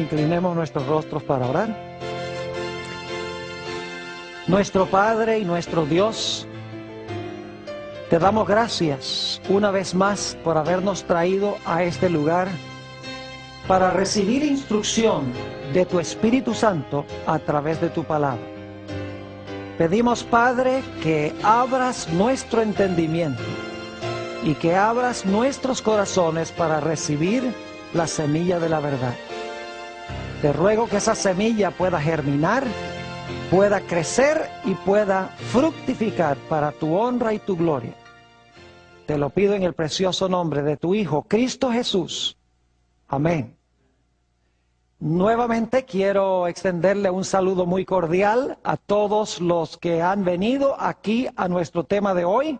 Inclinemos nuestros rostros para orar. Nuestro Padre y nuestro Dios, te damos gracias una vez más por habernos traído a este lugar para recibir instrucción de tu Espíritu Santo a través de tu palabra. Pedimos, Padre, que abras nuestro entendimiento y que abras nuestros corazones para recibir la semilla de la verdad. Te ruego que esa semilla pueda germinar, pueda crecer y pueda fructificar para tu honra y tu gloria. Te lo pido en el precioso nombre de tu Hijo, Cristo Jesús. Amén. Nuevamente quiero extenderle un saludo muy cordial a todos los que han venido aquí a nuestro tema de hoy.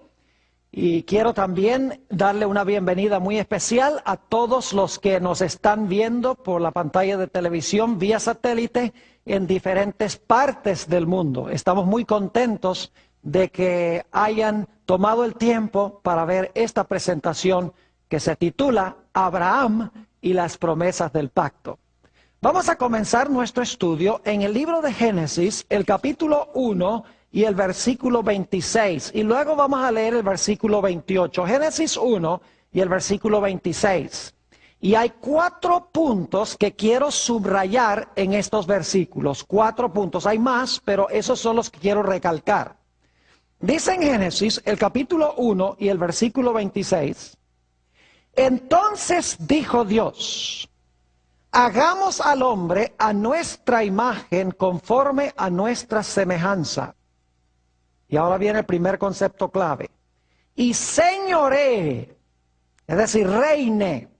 Y quiero también darle una bienvenida muy especial a todos los que nos están viendo por la pantalla de televisión vía satélite en diferentes partes del mundo. Estamos muy contentos de que hayan tomado el tiempo para ver esta presentación que se titula Abraham y las promesas del pacto. Vamos a comenzar nuestro estudio en el libro de Génesis, el capítulo 1 y el versículo 26. Y luego vamos a leer el versículo 28. Génesis 1 y el versículo 26. Y hay 4 puntos que quiero subrayar en estos versículos. 4 puntos. Hay más, pero esos son los que quiero recalcar. Dice en Génesis, el capítulo 1 y el versículo 26. Entonces dijo Dios: hagamos al hombre a nuestra imagen conforme a nuestra semejanza. Y ahora viene el primer concepto clave. Y señoree, es decir, reine.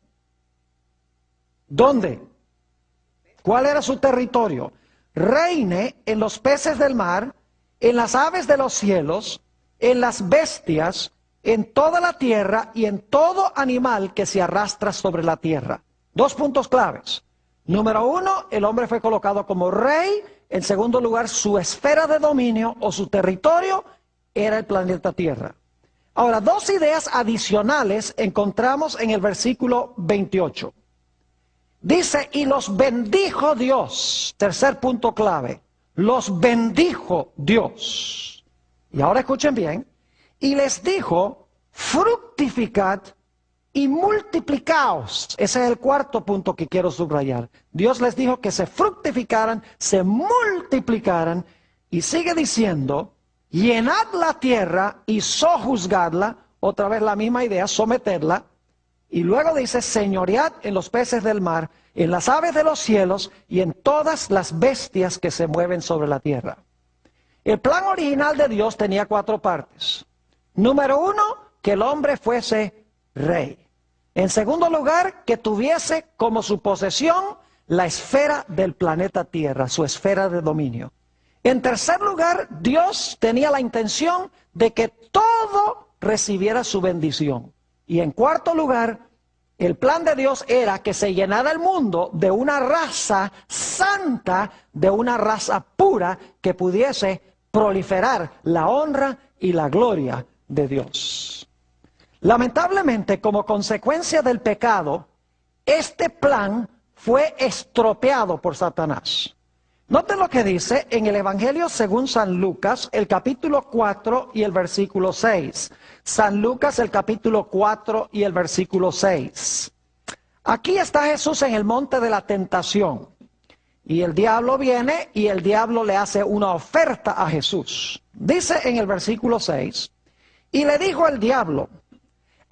¿Dónde? ¿Cuál era su territorio? Reine en los peces del mar, en las aves de los cielos, en las bestias, en toda la tierra y en todo animal que se arrastra sobre la tierra. 2 puntos claves. Número 1, el hombre fue colocado como rey. En segundo lugar, su esfera de dominio o su territorio era el planeta Tierra. Ahora, 2 ideas adicionales encontramos en el versículo 28. Dice, y los bendijo Dios. Tercer punto clave. Los bendijo Dios. Y ahora escuchen bien. Y les dijo, fructificad y multiplicaos. Ese es el 4 punto que quiero subrayar. Dios les dijo que se fructificaran, se multiplicaran, y sigue diciendo, llenad la tierra y sojuzgadla, otra vez la misma idea, someterla, y luego dice, señoread en los peces del mar, en las aves de los cielos y en todas las bestias que se mueven sobre la tierra. El plan original de Dios tenía 4 partes. Número 1, que el hombre fuese rey. En segundo lugar, que tuviese como su posesión la esfera del planeta Tierra, su esfera de dominio. En tercer lugar, Dios tenía la intención de que todo recibiera su bendición. Y en cuarto lugar, el plan de Dios era que se llenara el mundo de una raza santa, de una raza pura que pudiese proliferar la honra y la gloria de Dios. Lamentablemente, como consecuencia del pecado, este plan fue estropeado por Satanás. Noten lo que dice en el Evangelio según San Lucas, el capítulo 4 y el versículo 6. San Lucas, el capítulo 4 y el versículo 6. Aquí está Jesús en el monte de la tentación. Y el diablo viene y el diablo le hace una oferta a Jesús. Dice en el versículo 6, y le dijo el diablo,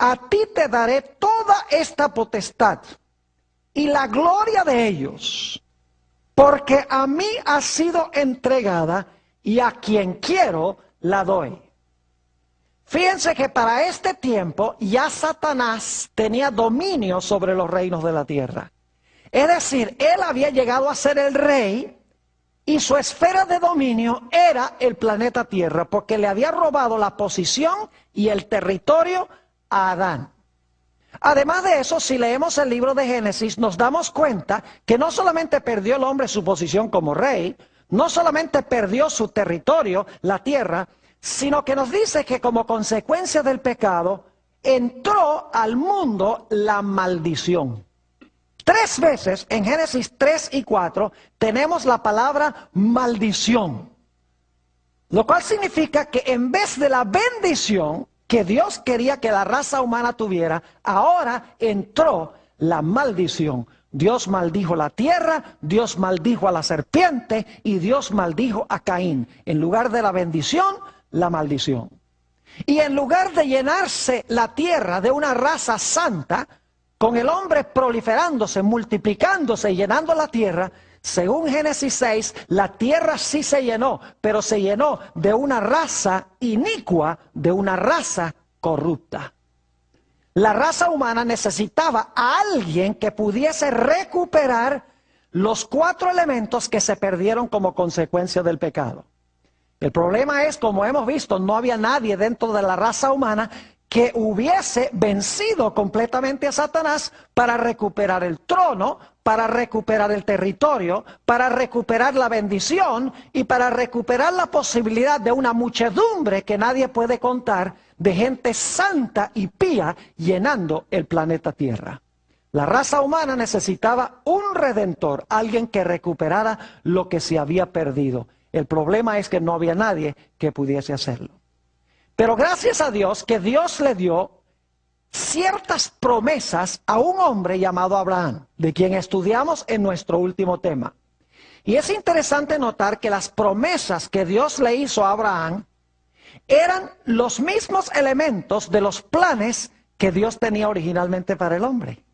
a ti te daré toda esta potestad y la gloria de ellos, porque a mí ha sido entregada y a quien quiero la doy. Fíjense que para este tiempo ya Satanás tenía dominio sobre los reinos de la tierra. Es decir, él había llegado a ser el rey y su esfera de dominio era el planeta Tierra, porque le había robado la posición y el territorio a Adán. Además de eso, si leemos el libro de Génesis, nos damos cuenta que no solamente perdió el hombre su posición como rey, no solamente perdió su territorio, la tierra, sino que nos dice que como consecuencia del pecado, entró al mundo la maldición. 3 veces en Génesis 3 y 4 tenemos la palabra maldición. Lo cual significa que en vez de la bendición que Dios quería que la raza humana tuviera, ahora entró la maldición. Dios maldijo la tierra, Dios maldijo a la serpiente y Dios maldijo a Caín. En lugar de la bendición, la maldición. Y en lugar de llenarse la tierra de una raza santa, con el hombre proliferándose, multiplicándose y llenando la tierra, según Génesis 6, la tierra sí se llenó, pero se llenó de una raza inicua, de una raza corrupta. La raza humana necesitaba a alguien que pudiese recuperar los 4 elementos que se perdieron como consecuencia del pecado. El problema es, como hemos visto, no había nadie dentro de la raza humana que hubiese vencido completamente a Satanás para recuperar el trono, para recuperar el territorio, para recuperar la bendición y para recuperar la posibilidad de una muchedumbre que nadie puede contar de gente santa y pía llenando el planeta Tierra. La raza humana necesitaba un redentor, alguien que recuperara lo que se había perdido. El problema es que no había nadie que pudiese hacerlo. Pero gracias a Dios que Dios le dio ciertas promesas a un hombre llamado Abraham, de quien estudiamos en nuestro último tema. Y es interesante notar que las promesas que Dios le hizo a Abraham eran los mismos elementos de los planes que Dios tenía originalmente para el hombre.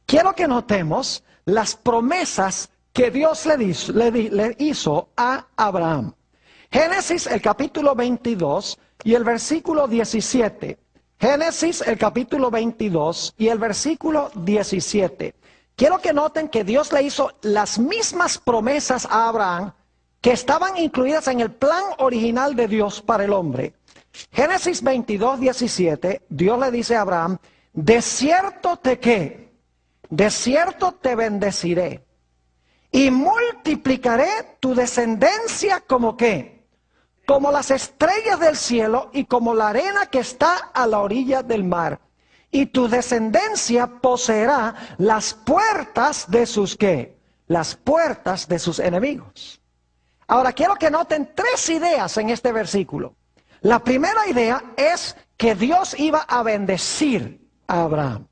Quiero que notemos las promesas que Dios le hizo a Abraham. Génesis, el capítulo 22 y el versículo 17. Génesis, el capítulo 22 y el versículo 17. Quiero que noten que Dios le hizo las mismas promesas a Abraham que estaban incluidas en el plan original de Dios para el hombre. Génesis 22, 17, Dios le dice a Abraham, de cierto de cierto te bendeciré y multiplicaré tu descendencia como ¿qué? Como las estrellas del cielo y como la arena que está a la orilla del mar. Y tu descendencia poseerá las puertas de sus ¿qué? Las puertas de sus enemigos. Ahora quiero que noten 3 ideas en este versículo. La primera idea es que Dios iba a bendecir a Abraham.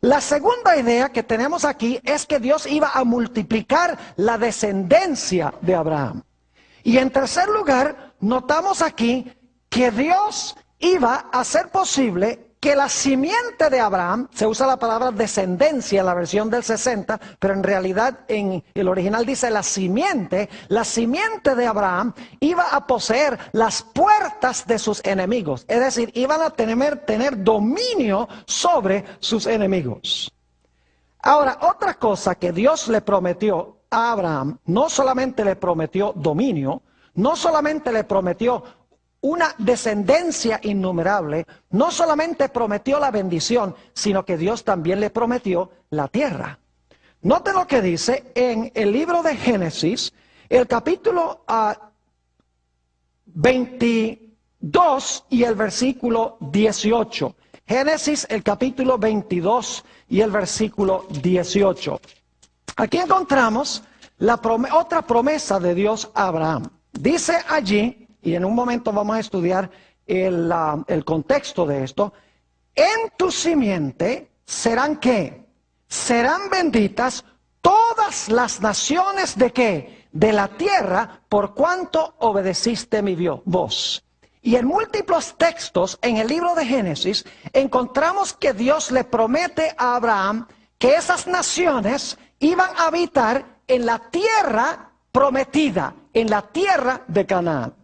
La segunda idea que tenemos aquí es que Dios iba a multiplicar la descendencia de Abraham. Y en tercer lugar, notamos aquí que Dios iba a hacer posible que la simiente de Abraham, se usa la palabra descendencia en la versión del 60, pero en realidad en el original dice la simiente de Abraham iba a poseer las puertas de sus enemigos, es decir, iban a tener dominio sobre sus enemigos. Ahora, otra cosa que Dios le prometió a Abraham, no solamente le prometió dominio, no solamente le prometió una descendencia innumerable, no solamente prometió la bendición, sino que Dios también le prometió la tierra. Note lo que dice en el libro de Génesis, el capítulo 22 y el versículo 18. Génesis, el capítulo 22 y el versículo 18. Aquí encontramos otra promesa de Dios a Abraham. Dice allí, y en un momento vamos a estudiar el contexto de esto, en tu simiente serán ¿qué? Serán benditas todas las naciones de ¿qué? De la tierra, por cuanto obedeciste mi voz. Y en múltiples textos en el libro de Génesis encontramos que Dios le promete a Abraham que esas naciones iban a habitar en la tierra prometida, en la tierra de Canaán.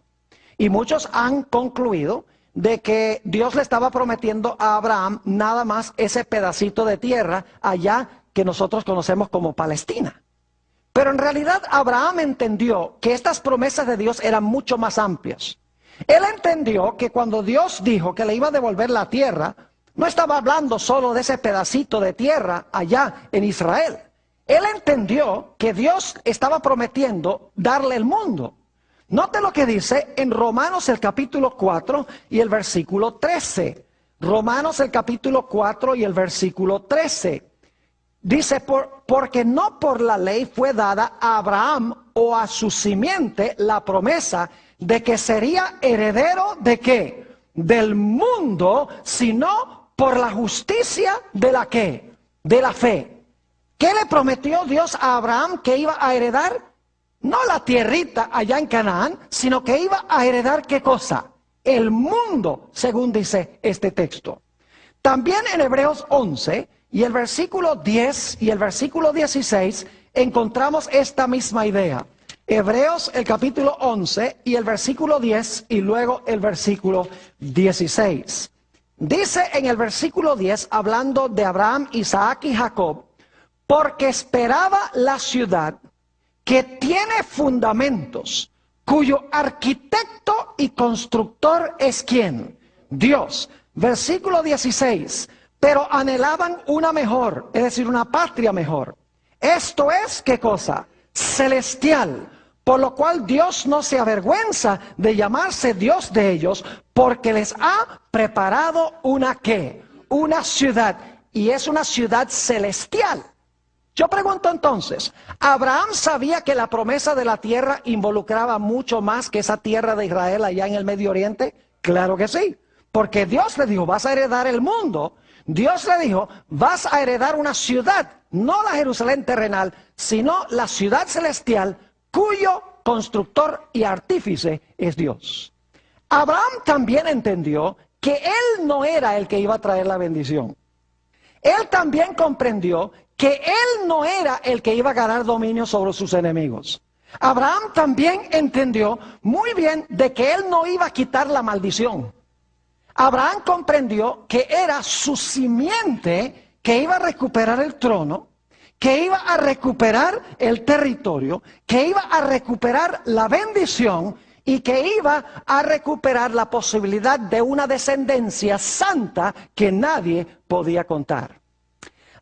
Y muchos han concluido de que Dios le estaba prometiendo a Abraham nada más ese pedacito de tierra allá que nosotros conocemos como Palestina. Pero en realidad Abraham entendió que estas promesas de Dios eran mucho más amplias. Él entendió que cuando Dios dijo que le iba a devolver la tierra, no estaba hablando solo de ese pedacito de tierra allá en Israel. Él entendió que Dios estaba prometiendo darle el mundo. Note lo que dice en Romanos el capítulo 4 y el versículo 13. Romanos el capítulo 4 y el versículo 13. Dice, porque no por la ley fue dada a Abraham o a su simiente la promesa de que sería heredero ¿de qué? Del mundo, sino por la justicia de la ¿qué? De la fe. ¿Qué le prometió Dios a Abraham que iba a heredar? No la tierrita allá en Canaán, sino que iba a heredar ¿qué cosa? El mundo, según dice este texto. También en Hebreos 11 y el versículo 10 y el versículo 16 encontramos esta misma idea. Hebreos el capítulo 11 y el versículo 10 y luego el versículo 16. Dice en el versículo 10, hablando de Abraham, Isaac y Jacob, porque esperaba la ciudad que tiene fundamentos, cuyo arquitecto y constructor es ¿quién? Dios. Versículo 16, pero anhelaban una mejor, es decir, una patria mejor. Esto es, ¿qué cosa? Celestial. Por lo cual Dios no se avergüenza de llamarse Dios de ellos, porque les ha preparado una ¿qué? Una ciudad, y es una ciudad celestial. Yo pregunto entonces, ¿Abraham sabía que la promesa de la tierra involucraba mucho más que esa tierra de Israel allá en el Medio Oriente? Claro que sí, porque Dios le dijo, vas a heredar el mundo. Dios le dijo, vas a heredar una ciudad, no la Jerusalén terrenal, sino la ciudad celestial, cuyo constructor y artífice es Dios. Abraham también entendió que él no era el que iba a traer la bendición. Él también comprendió que él no era el que iba a ganar dominio sobre sus enemigos. Abraham también entendió muy bien de que él no iba a quitar la maldición. Abraham comprendió que era su simiente que iba a recuperar el trono, que iba a recuperar el territorio, que iba a recuperar la bendición y que iba a recuperar la posibilidad de una descendencia santa que nadie podía contar.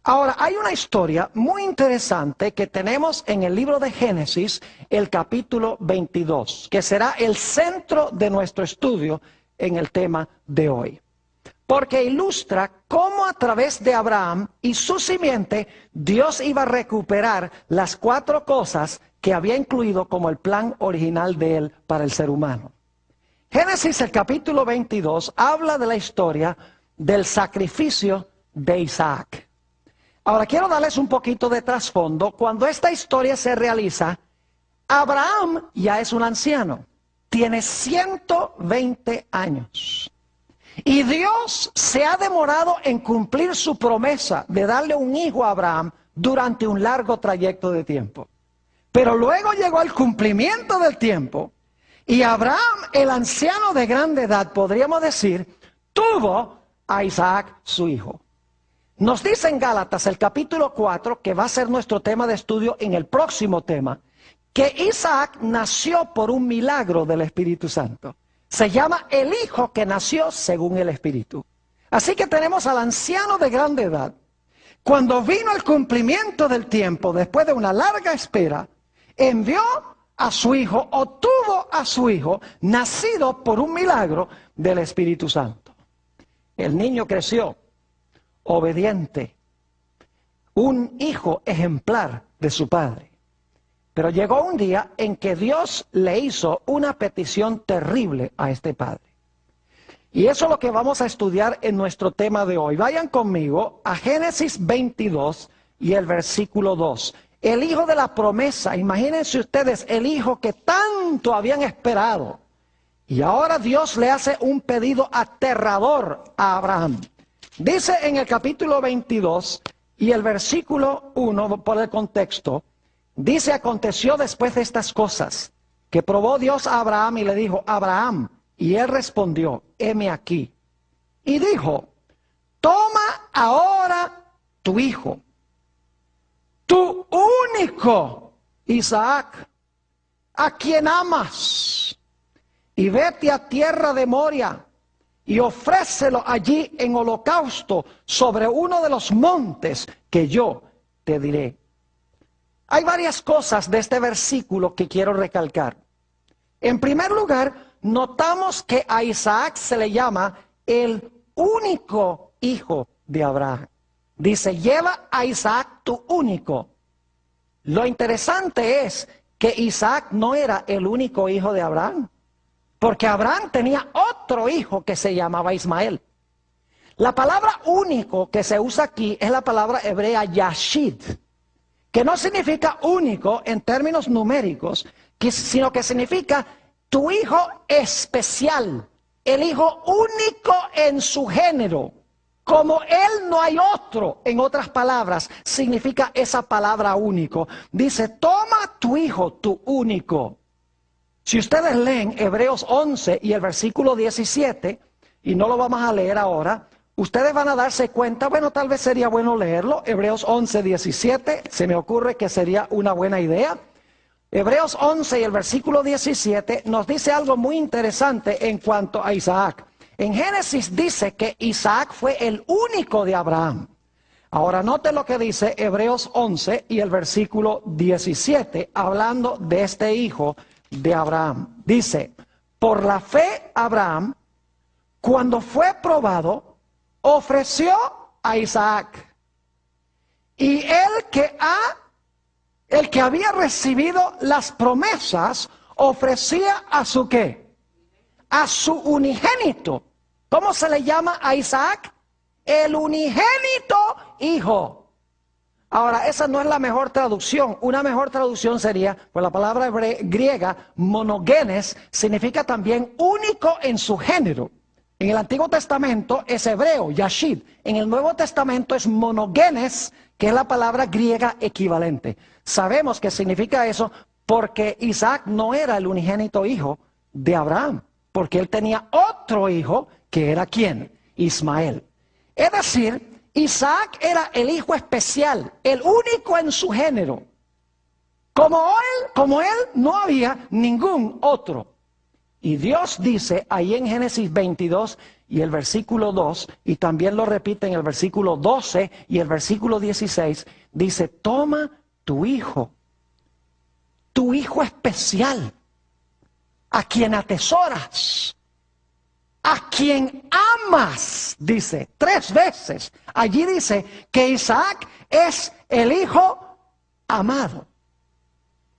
Ahora, hay una historia muy interesante que tenemos en el libro de Génesis, el capítulo 22, que será el centro de nuestro estudio en el tema de hoy. Porque ilustra cómo a través de Abraham y su simiente, Dios iba a recuperar las 4 cosas que había incluido como el plan original de él para el ser humano. Génesis, el capítulo 22, habla de la historia del sacrificio de Isaac. Ahora, quiero darles un poquito de trasfondo. Cuando esta historia se realiza, Abraham ya es un anciano. Tiene 120 años. Y Dios se ha demorado en cumplir su promesa de darle un hijo a Abraham durante un largo trayecto de tiempo. Pero luego llegó el cumplimiento del tiempo y Abraham, el anciano de grande edad, podríamos decir, tuvo a Isaac, su hijo. Nos dice en Gálatas, el capítulo 4, que va a ser nuestro tema de estudio en el próximo tema, que Isaac nació por un milagro del Espíritu Santo. Se llama el hijo que nació según el Espíritu. Así que tenemos al anciano de grande edad. Cuando vino el cumplimiento del tiempo, después de una larga espera, envió a su hijo, o tuvo a su hijo, nacido por un milagro del Espíritu Santo. El niño creció obediente, un hijo ejemplar de su padre. Pero llegó un día en que Dios le hizo una petición terrible a este padre. Y eso es lo que vamos a estudiar en nuestro tema de hoy. Vayan conmigo a Génesis 22 y el versículo 2. El hijo de la promesa, imagínense ustedes, el hijo que tanto habían esperado. Y ahora Dios le hace un pedido aterrador a Abraham. Dice en el capítulo 22 y el versículo 1, por el contexto, dice, aconteció después de estas cosas, que probó Dios a Abraham y le dijo, Abraham, y él respondió, heme aquí. Y dijo, toma ahora tu hijo, tu único Isaac, a quien amas, y vete a tierra de Moria, y ofrécelo allí en holocausto sobre uno de los montes que yo te diré. Hay varias cosas de este versículo que quiero recalcar. En primer lugar, notamos que a Isaac se le llama el único hijo de Abraham. Dice, lleva a Isaac tu único. Lo interesante es que Isaac no era el único hijo de Abraham, porque Abraham tenía otro hijo que se llamaba Ismael. La palabra único que se usa aquí es la palabra hebrea yashid, que no significa único en términos numéricos, sino que significa tu hijo especial, el hijo único en su género. Como él no hay otro, en otras palabras, significa esa palabra único. Dice, toma tu hijo, tu único. Si ustedes leen Hebreos 11 y el versículo 17, y no lo vamos a leer ahora, ustedes van a darse cuenta, bueno, tal vez sería bueno leerlo. Hebreos 11, 17, se me ocurre que sería una buena idea. Hebreos 11 y el versículo 17 nos dice algo muy interesante en cuanto a Isaac. En Génesis dice que Isaac fue el único de Abraham. Ahora note lo que dice Hebreos 11 y el versículo 17, hablando de este hijo de Abraham. Dice, por la fe Abraham, cuando fue probado, ofreció a Isaac. Y el que había recibido las promesas, ofrecía a su ¿qué? A su unigénito. ¿Cómo se le llama a Isaac? El unigénito hijo. Ahora, esa no es la mejor traducción. Una mejor traducción sería, pues la palabra griega, monogenes, significa también único en su género. En el Antiguo Testamento es hebreo, yashid. En el Nuevo Testamento es monogenes, que es la palabra griega equivalente. Sabemos que significa eso porque Isaac no era el unigénito hijo de Abraham, porque él tenía otro hijo que era ¿quién? Ismael. Es decir, Isaac era el hijo especial, el único en su género. Como él no había ningún otro. Y Dios dice ahí en Génesis 22 y el versículo 2, y también lo repite en el versículo 12 y el versículo 16, dice, toma tu hijo especial, a quien atesoras, a quien amas, dice 3 veces. Allí dice que Isaac es el hijo amado.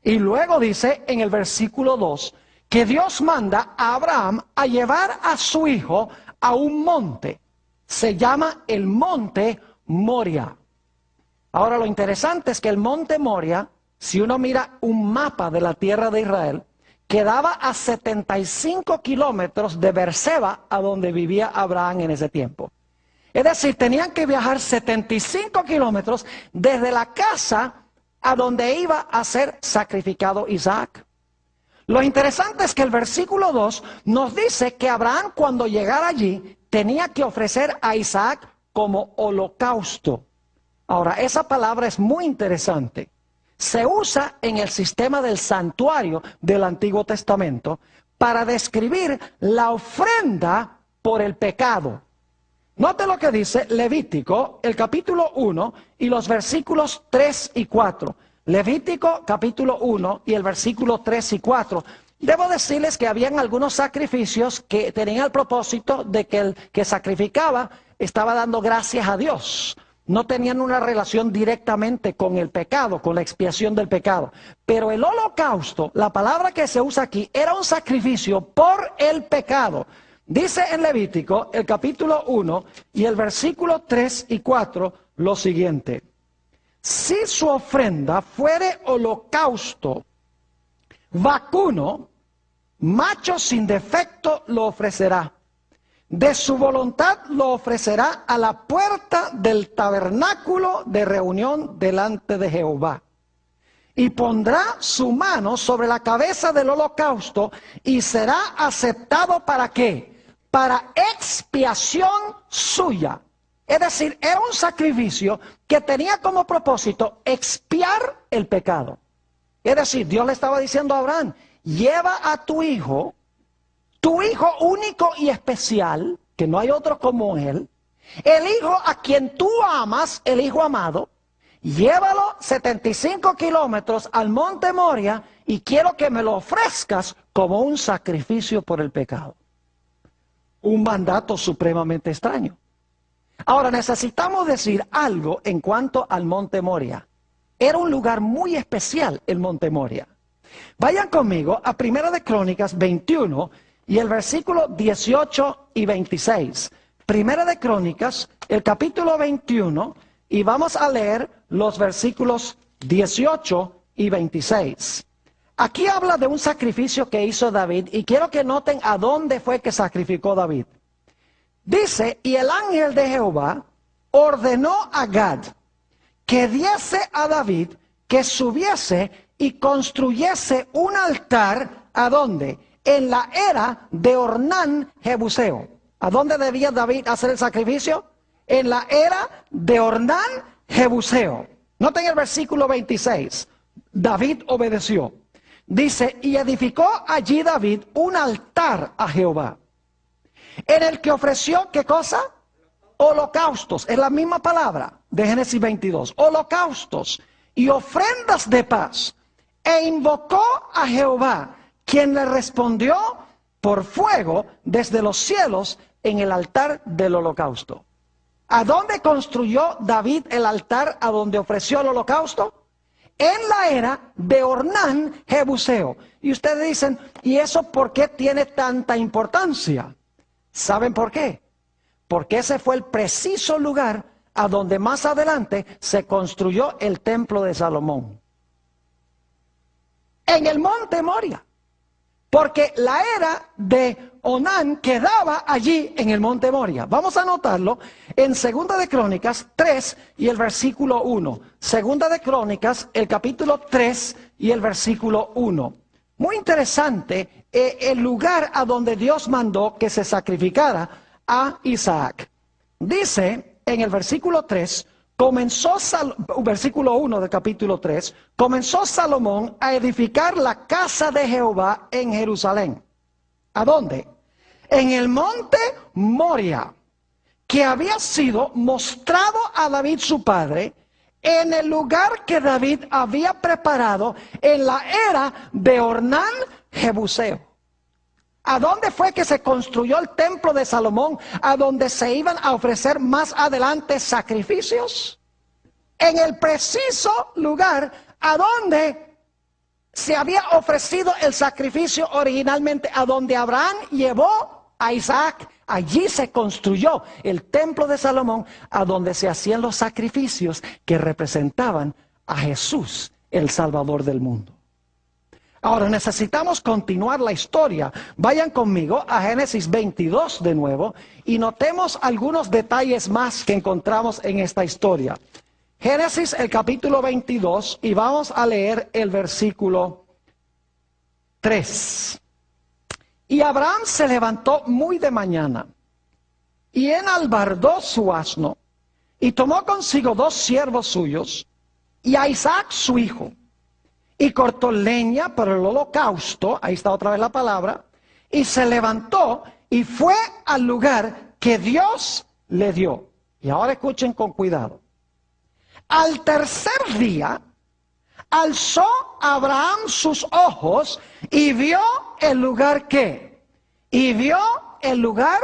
Y luego dice en el versículo 2 que Dios manda a Abraham a llevar a su hijo a un monte. Se llama el monte Moria. Ahora lo interesante es que el monte Moria, si uno mira un mapa de la tierra de Israel, quedaba a 75 kilómetros de Beerseba, a donde vivía Abraham en ese tiempo. Es decir, tenían que viajar 75 kilómetros desde la casa a donde iba a ser sacrificado Isaac. Lo interesante es que el versículo 2 nos dice que Abraham, cuando llegara allí, tenía que ofrecer a Isaac como holocausto. Ahora, esa palabra es muy interesante. Se usa en el sistema del santuario del Antiguo Testamento para describir la ofrenda por el pecado. Note lo que dice Levítico, el capítulo 1 y los versículos 3 y 4. Levítico capítulo 1 y el versículo 3 y 4. Debo decirles que habían algunos sacrificios que tenían el propósito de que el que sacrificaba estaba dando gracias a Dios. No tenían una relación directamente con el pecado, con la expiación del pecado. Pero el holocausto, la palabra que se usa aquí, era un sacrificio por el pecado. Dice en Levítico, el capítulo 1 y el versículo 3 y 4, lo siguiente. Si su ofrenda fuere holocausto vacuno, macho sin defecto lo ofrecerá. De su voluntad lo ofrecerá a la puerta del tabernáculo de reunión delante de Jehová. Y pondrá su mano sobre la cabeza del holocausto y será aceptado ¿para qué? Para expiación suya. Es decir, era un sacrificio que tenía como propósito expiar el pecado. Es decir, Dios le estaba diciendo a Abraham, lleva a tu hijo único y especial, que no hay otro como él, el hijo a quien tú amas, el hijo amado, llévalo 75 kilómetros al monte Moria y quiero que me lo ofrezcas como un sacrificio por el pecado. Un mandato supremamente extraño. Ahora necesitamos decir algo en cuanto al Monte Moria. Era un lugar muy especial el Monte Moria. Vayan conmigo a Primera de Crónicas 21 y el versículo 18 y 26. Primera de Crónicas, el capítulo 21, y vamos a leer los versículos 18 y 26. Aquí habla de un sacrificio que hizo David, y quiero que noten a dónde fue que sacrificó David. Dice, y el ángel de Jehová ordenó a Gad que diese a David que subiese y construyese un altar, ¿a dónde? En la era de Ornán Jebuseo. ¿A dónde debía David hacer el sacrificio? En la era de Ornán Jebuseo. Noten el versículo 26. David obedeció. Dice, y edificó allí David un altar a Jehová, en el que ofreció, ¿qué cosa? Holocaustos. Es la misma palabra de Génesis 22. Holocaustos y ofrendas de paz. E invocó a Jehová, quien le respondió por fuego desde los cielos en el altar del holocausto. ¿A dónde construyó David el altar a donde ofreció el holocausto? En la era de Ornán Jebuseo. Y ustedes dicen, ¿y eso por qué tiene tanta importancia? ¿Saben por qué? Porque ese fue el preciso lugar a donde más adelante se construyó el templo de Salomón. En el monte Moria. Porque la era de Onán quedaba allí en el monte Moria. Vamos a anotarlo en 2 de Crónicas 3 y el versículo 1. 2 de Crónicas, el capítulo 3 y el versículo 1. Muy interesante el lugar a donde Dios mandó que se sacrificara a Isaac. Dice en el versículo 3, versículo 1 del capítulo 3, comenzó Salomón a edificar la casa de Jehová en Jerusalén. ¿A dónde? En el monte Moria, que había sido mostrado a David su padre, en el lugar que David había preparado en la era de Ornán Jebuseo. ¿A dónde fue que se construyó el templo de Salomón, a donde se iban a ofrecer más adelante sacrificios? En el preciso lugar a donde se había ofrecido el sacrificio originalmente, a donde Abraham llevó a Isaac. Allí se construyó el templo de Salomón, a donde se hacían los sacrificios que representaban a Jesús, el Salvador del mundo. Ahora necesitamos continuar la historia. Vayan conmigo a Génesis 22 de nuevo y notemos algunos detalles más que encontramos en esta historia. Génesis el capítulo 22 y vamos a leer el versículo 3. Y Abraham se levantó muy de mañana y enalbardó su asno y tomó consigo 2 siervos suyos y a Isaac su hijo. Y cortó leña para el holocausto, ahí está otra vez la palabra, y se levantó y fue al lugar que Dios le dio. Y ahora escuchen con cuidado. Al tercer día, alzó Abraham sus ojos y vio el lugar que, y vio el lugar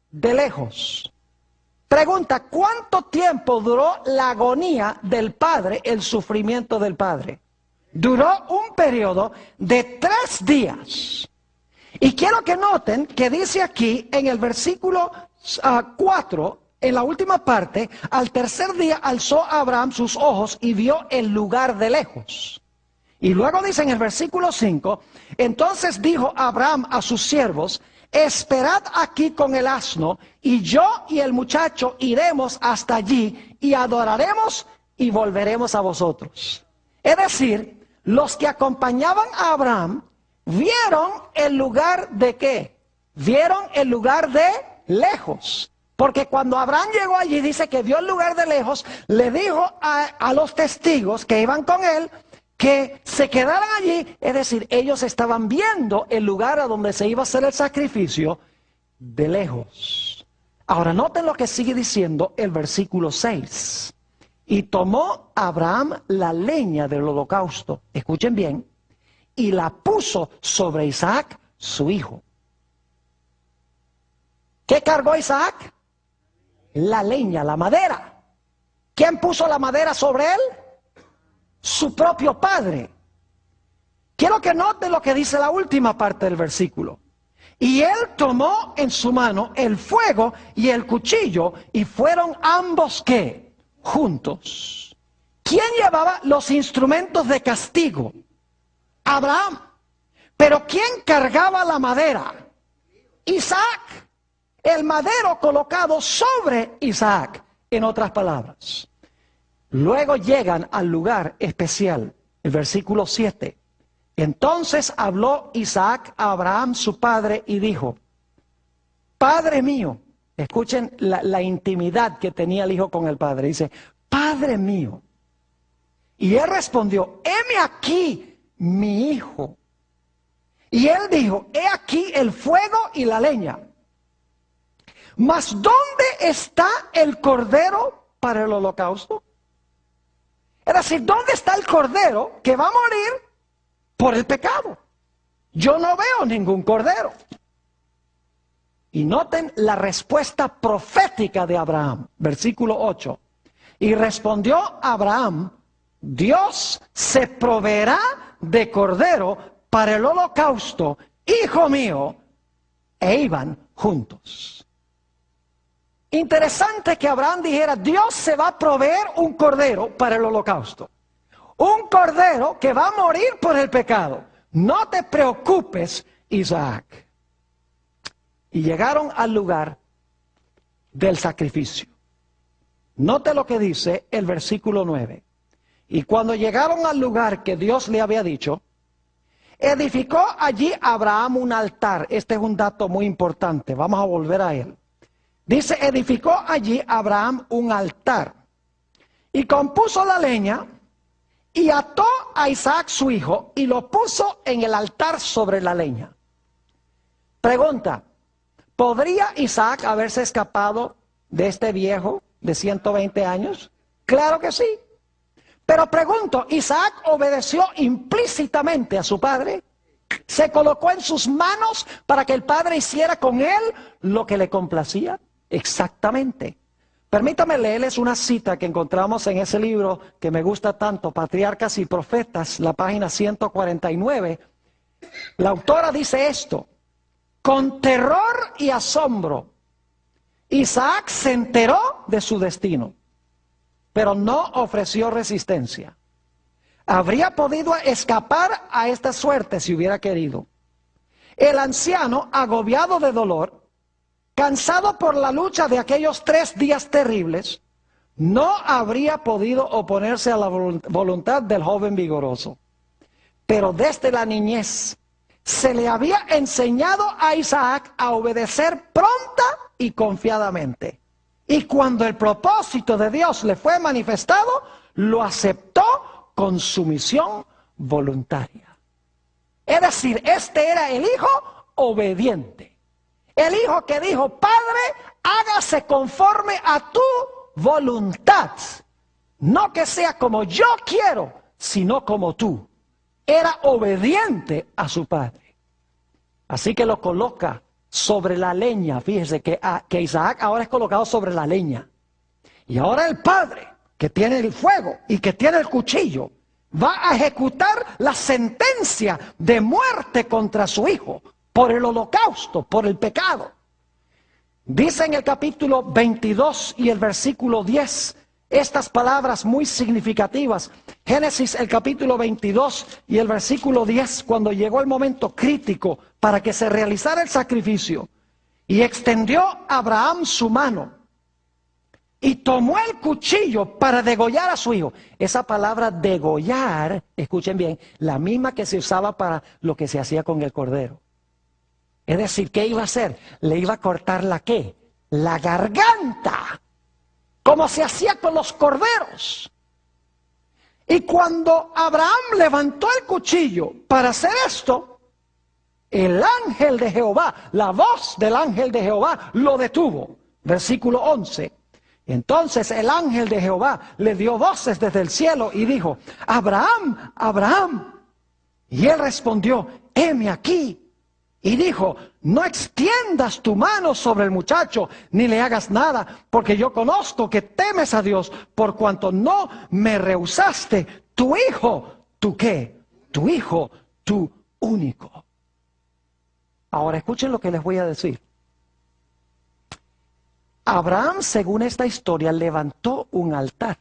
de lejos. Pregunta, ¿cuánto tiempo duró la agonía del padre, el sufrimiento del padre? Duró un periodo de 3 días. Y quiero que noten que dice aquí en el versículo 4, en la última parte, al tercer día alzó Abraham sus ojos y vio el lugar de lejos. Y luego dice en el versículo 5, entonces dijo Abraham a sus siervos, esperad aquí con el asno, y yo y el muchacho iremos hasta allí y adoraremos y volveremos a vosotros. Es decir, los que acompañaban a Abraham vieron el lugar de ¿qué? Vieron el lugar de lejos. Porque cuando Abraham llegó allí, dice que vio el lugar de lejos, le dijo a los testigos que iban con él que se quedaran allí. Es decir, ellos estaban viendo el lugar a donde se iba a hacer el sacrificio de lejos. Ahora noten lo que sigue diciendo el versículo 6. Y tomó Abraham la leña del holocausto, escuchen bien, y la puso sobre Isaac, su hijo. ¿Qué cargó Isaac? la leña, la madera. ¿Quién puso la madera sobre él? Su propio padre. Quiero que note lo que dice la última parte del versículo. Y él tomó en su mano el fuego y el cuchillo, y fueron ambos, ¿qué? Juntos. ¿Quién llevaba los instrumentos de castigo? Abraham. Pero ¿quién cargaba la madera? Isaac. El madero colocado sobre Isaac, en otras palabras. Luego llegan al lugar especial, el versículo 7. Entonces habló Isaac a Abraham su padre y dijo: Padre mío. Escuchen la intimidad que tenía el hijo con el padre. Dice: Padre mío. Y él respondió: heme aquí, mi hijo. Y él dijo: he aquí el fuego y la leña. Mas ¿dónde está el cordero para el holocausto? Es decir, ¿dónde está el cordero que va a morir por el pecado? Yo no veo ningún cordero. Y noten la respuesta profética de Abraham, versículo 8. Y respondió Abraham: Dios se proveerá de cordero para el holocausto, hijo mío. E iban juntos. Interesante que Abraham dijera: Dios se va a proveer un cordero para el holocausto. Un cordero que va a morir por el pecado. No te preocupes, Isaac. Y llegaron al lugar del sacrificio. Note lo que dice el versículo 9. Y cuando llegaron al lugar que Dios le había dicho, edificó allí Abraham un altar. Este es un dato muy importante. Vamos a volver a él. Dice: edificó allí Abraham un altar. Y compuso la leña. Y ató a Isaac su hijo y lo puso en el altar sobre la leña. Pregunta: ¿podría Isaac haberse escapado de este viejo de 120 años? Claro que sí. Pero pregunto, ¿Isaac obedeció implícitamente a su padre? ¿Se colocó en sus manos para que el padre hiciera con él lo que le complacía? Exactamente. Permítame leerles una cita que encontramos en ese libro que me gusta tanto, Patriarcas y Profetas, la página 149. La autora dice esto: con terror y asombro, Isaac se enteró de su destino, pero no ofreció resistencia. Habría podido escapar a esta suerte si hubiera querido. El anciano, agobiado de dolor, cansado por la lucha de aquellos 3 días terribles, no habría podido oponerse a la voluntad del joven vigoroso. Pero desde la niñez se le había enseñado a Isaac a obedecer pronta y confiadamente. Y cuando el propósito de Dios le fue manifestado, lo aceptó con sumisión voluntaria. Es decir, este era el hijo obediente. El hijo que dijo: Padre, hágase conforme a tu voluntad. No que sea como yo quiero, sino como tú. Era obediente a su padre. Así que lo coloca sobre la leña. Fíjese que Isaac ahora es colocado sobre la leña. Y ahora el padre, que tiene el fuego y que tiene el cuchillo, va a ejecutar la sentencia de muerte contra su hijo por el holocausto, por el pecado. Dice en el capítulo 22 y el versículo 10 estas palabras muy significativas. Génesis, el capítulo 22 y el versículo 10, cuando llegó el momento crítico para que se realizara el sacrificio: y extendió Abraham su mano y tomó el cuchillo para degollar a su hijo. Esa palabra degollar, escuchen bien, la misma que se usaba para lo que se hacía con el cordero. Es decir, ¿qué iba a hacer? Le iba a cortar la ¿qué? La garganta, como se hacía con los corderos. Y cuando Abraham levantó el cuchillo para hacer esto, el ángel de Jehová, la voz del ángel de Jehová, lo detuvo. Versículo 11. Entonces el ángel de Jehová le dio voces desde el cielo y dijo: Abraham, Abraham. Y él respondió: heme aquí. Y dijo, no extiendas tu mano sobre el muchacho, ni le hagas nada, porque yo conozco que temes a Dios, por cuanto no me rehusaste tu hijo. ¿Tu qué? Tu hijo, tu único. Ahora escuchen lo que les voy a decir. Abraham, según esta historia, levantó un altar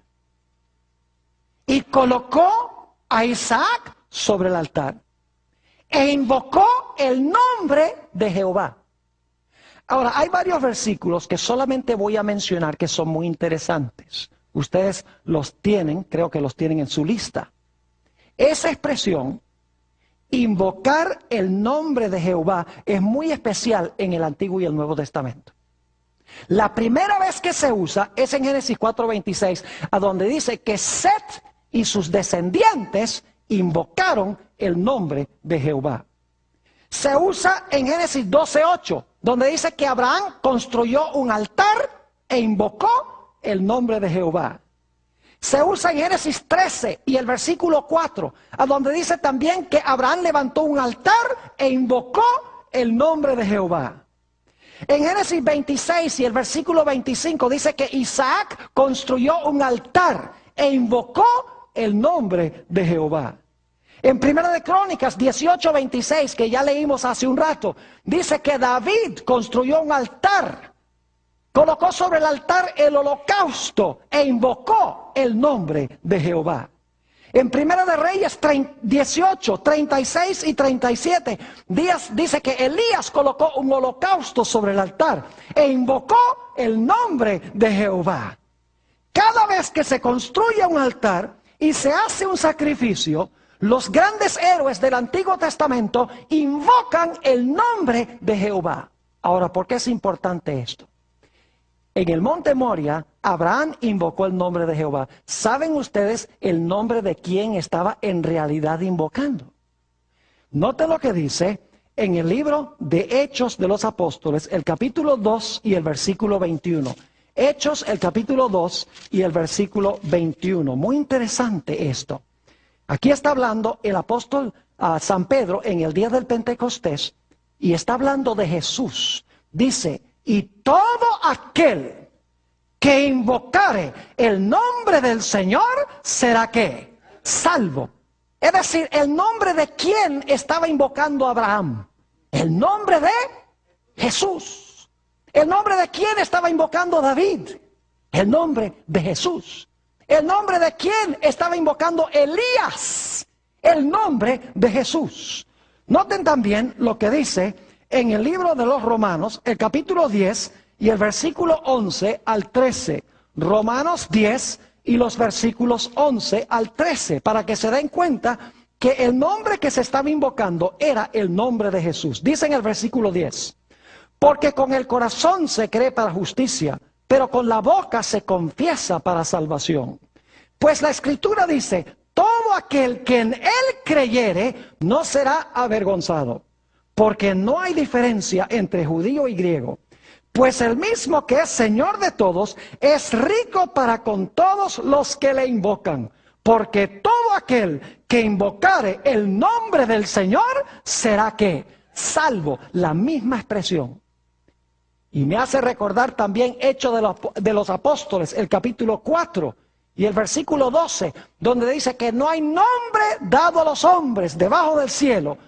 y colocó a Isaac sobre el altar e invocó el nombre de Jehová. Ahora, hay varios versículos que solamente voy a mencionar que son muy interesantes. Ustedes los tienen, creo que los tienen en su lista. Esa expresión, invocar el nombre de Jehová, es muy especial en el Antiguo y el Nuevo Testamento. La primera vez que se usa es en Génesis 4:26, a donde dice que Set y sus descendientes invocaron el nombre de Jehová. Se usa en Génesis 12:8, donde dice que Abraham construyó un altar e invocó el nombre de Jehová. Se usa en Génesis 13 y el versículo 4, a donde dice también que Abraham levantó un altar e invocó el nombre de Jehová. En Génesis 26 y el versículo 25 dice que Isaac construyó un altar e invocó el nombre de Jehová. En Primera de Crónicas 18:26, que ya leímos hace un rato, dice que David construyó un altar, colocó sobre el altar el holocausto e invocó el nombre de Jehová. En Primera de Reyes 18, 36 y 37, dice que Elías colocó un holocausto sobre el altar e invocó el nombre de Jehová. Cada vez que se construye un altar y se hace un sacrificio, los grandes héroes del Antiguo Testamento invocan el nombre de Jehová. Ahora, ¿por qué es importante esto? En el monte Moria, Abraham invocó el nombre de Jehová. ¿Saben ustedes el nombre de quién estaba en realidad invocando? Noten lo que dice en el libro de Hechos de los Apóstoles, el capítulo 2 y el versículo 21. Hechos, el capítulo 2 y el versículo 21. Muy interesante esto. Aquí está hablando el apóstol San Pedro en el día del Pentecostés y está hablando de Jesús. Dice, y todo aquel que invocare el nombre del Señor será ¿qué? Salvo. Es decir, el nombre de quién estaba invocando Abraham. El nombre de Jesús. El nombre de quién estaba invocando David. El nombre de Jesús. El nombre de quién estaba invocando Elías. El nombre de Jesús. Noten también lo que dice en el libro de los Romanos, el capítulo 10 y el versículo 11 al 13. Romanos 10 y los versículos 11 al 13, para que se den cuenta que el nombre que se estaba invocando era el nombre de Jesús. Dice en el versículo 10, porque con el corazón se cree para justicia, pero con la boca se confiesa para salvación. Pues la Escritura dice, todo aquel que en él creyere no será avergonzado. Porque no hay diferencia entre judío y griego, pues el mismo que es Señor de todos es rico para con todos los que le invocan. Porque todo aquel que invocare el nombre del Señor será ¿qué? Salvo. La misma expresión. Y me hace recordar también Hechos de los Apóstoles, el capítulo 4 y el versículo 12, donde dice que no hay nombre dado a los hombres debajo del cielo